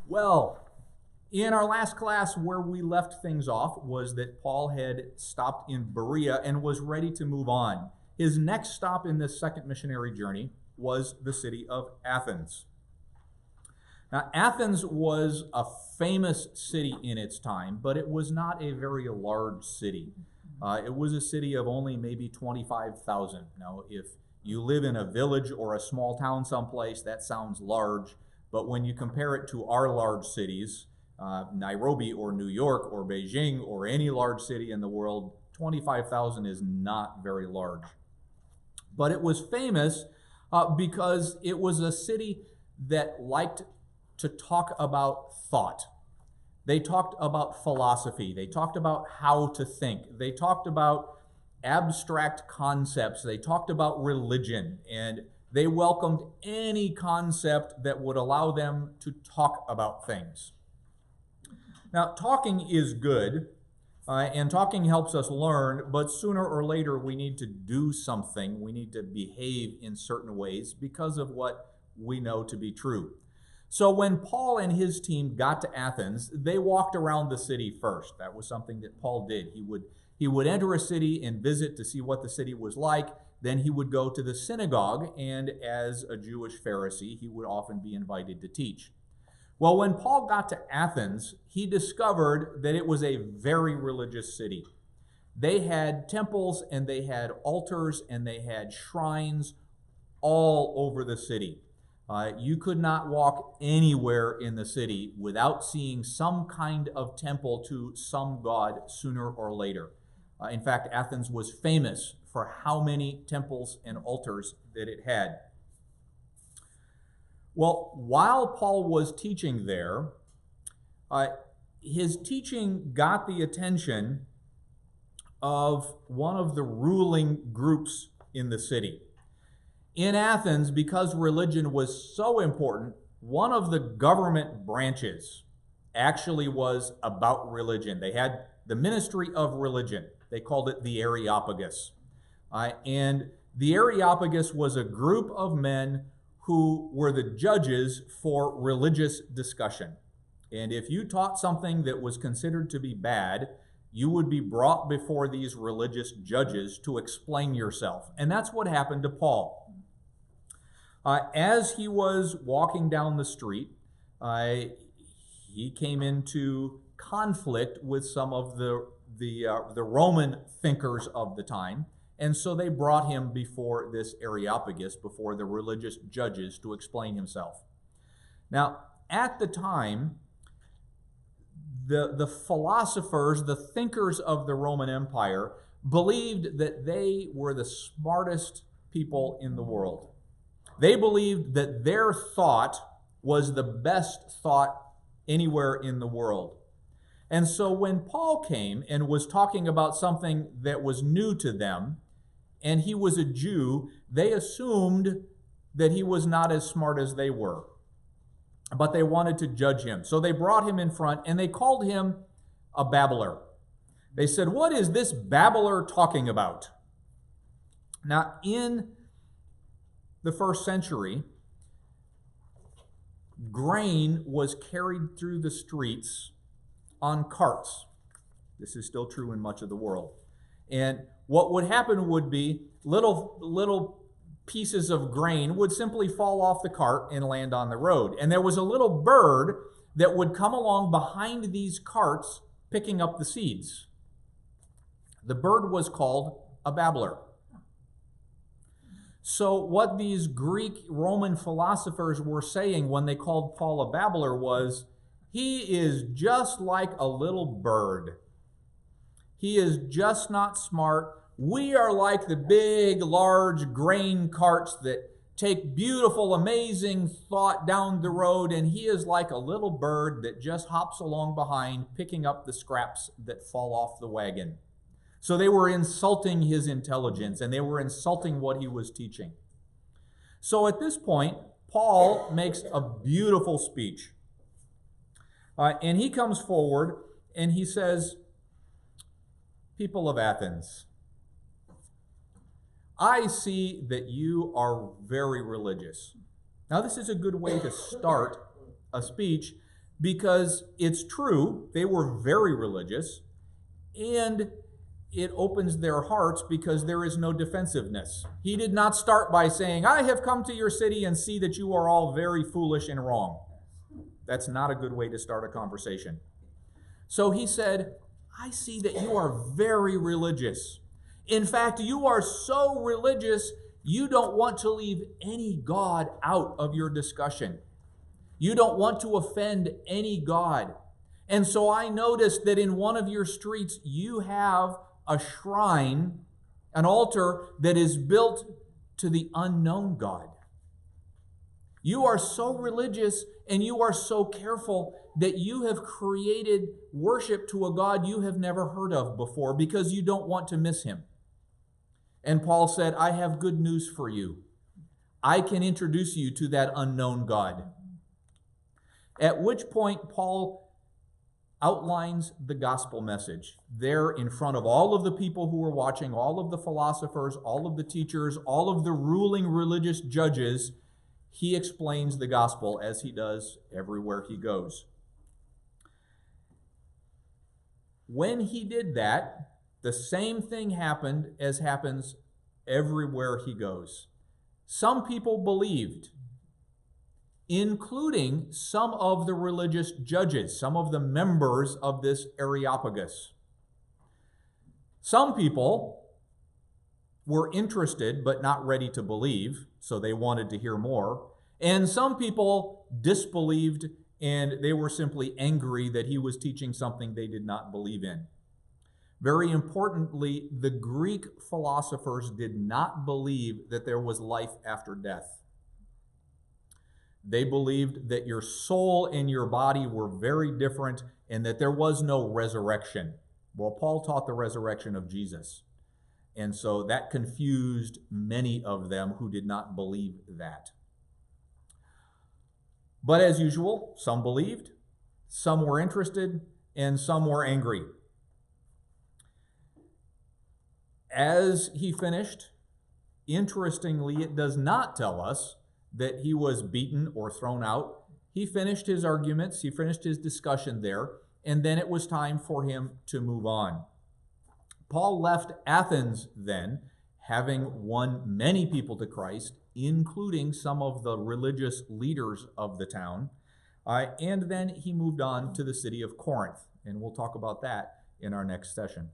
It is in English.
Well, in our last class, where we left things off was that Paul had stopped in Berea and was ready to move on. His next stop in this second missionary journey was the city of Athens. Now, Athens was a famous city in its time, but it was not a very large city. It was a city of only maybe 25,000. Now, if you live in a village or a small town someplace, that sounds large, but when you compare it to our large cities, Nairobi or New York or Beijing or any large city in the world, 25,000 is not very large. But it was famous because it was a city that liked to talk about thought. They talked about philosophy. They talked about how to think. They talked about abstract concepts. They talked about religion, and they welcomed any concept that would allow them to talk about things. Now, talking is good, and talking helps us learn, but sooner or later we need to do something. We need to behave in certain ways because of what we know to be true. So when Paul and his team got to Athens, they walked around the city first. That was something that Paul did. He would enter a city and visit to see what the city was like. Then he would go to the synagogue, and as a Jewish Pharisee, he would often be invited to teach. Well, when Paul got to Athens, he discovered that it was a very religious city. They had temples, and they had altars, and they had shrines all over the city. You could not walk anywhere in the city without seeing some kind of temple to some god sooner or later. In fact, Athens was famous for how many temples and altars that it had. Well, while Paul was teaching there, his teaching got the attention of one of the ruling groups in the city. In Athens, because religion was so important, one of the government branches actually was about religion. They had the ministry of religion. They called it the Areopagus. And the Areopagus was a group of men who were the judges for religious discussion. And if you taught something that was considered to be bad, you would be brought before these religious judges to explain yourself. And that's what happened to Paul. As he was walking down the street, he came into conflict with some of the Roman thinkers of the time, and so they brought him before this Areopagus, before the religious judges, to explain himself. Now, at the time, the philosophers, the thinkers of the Roman Empire, believed that they were the smartest people in the world. They believed that their thought was the best thought anywhere in the world. And so when Paul came and was talking about something that was new to them, and he was a Jew, they assumed that he was not as smart as they were. But they wanted to judge him. So they brought him in front, and they called him a babbler. They said, "What is this babbler talking about?" Now, in the first century, grain was carried through the streets on carts. This is still true in much of the world. And what would happen would be little pieces of grain would simply fall off the cart and land on the road. And there was a little bird that would come along behind these carts picking up the seeds. The bird was called a babbler. So what these Greek Roman philosophers were saying when they called Paul a babbler was, he is just like a little bird. He is just not smart. We are like the big, large grain carts that take beautiful, amazing thought down the road, and he is like a little bird that just hops along behind, picking up the scraps that fall off the wagon. So they were insulting his intelligence, and they were insulting what he was teaching. So at this point, Paul makes a beautiful speech. And he comes forward, and he says, "People of Athens, I see that you are very religious." Now, this is a good way to start a speech because it's true, they were very religious, and it opens their hearts because there is no defensiveness. He did not start by saying, I have come to your city and see that you are all very foolish and wrong. That's not a good way to start a conversation. So he said, I see that you are very religious. In fact, you are so religious, you don't want to leave any God out of your discussion. You don't want to offend any God. And so I noticed that in one of your streets, you have a shrine, an altar that is built to the unknown God. You are so religious and you are so careful that you have created worship to a God you have never heard of before because you don't want to miss him. And Paul said, I have good news for you. I can introduce you to that unknown God. At which point Paul outlines the gospel message there in front of all of the people who were watching, all of the philosophers, all of the teachers, all of the ruling religious judges. He explains the gospel as he does everywhere he goes. When he did that, the same thing happened as happens everywhere he goes. Some people believed, including some of the religious judges, some of the members of this Areopagus. Some people were interested but not ready to believe, so they wanted to hear more. And some people disbelieved and they were simply angry that he was teaching something they did not believe in. Very importantly, the Greek philosophers did not believe that there was life after death. They believed that your soul and your body were very different and that there was no resurrection. Well, Paul taught the resurrection of Jesus. And so that confused many of them who did not believe that. But as usual, some believed, some were interested, and some were angry. As he finished, interestingly, it does not tell us that he was beaten or thrown out. He finished his arguments, he finished his discussion there, and then it was time for him to move on. Paul left Athens then, having won many people to Christ, including some of the religious leaders of the town, and then he moved on to the city of Corinth, and we'll talk about that in our next session.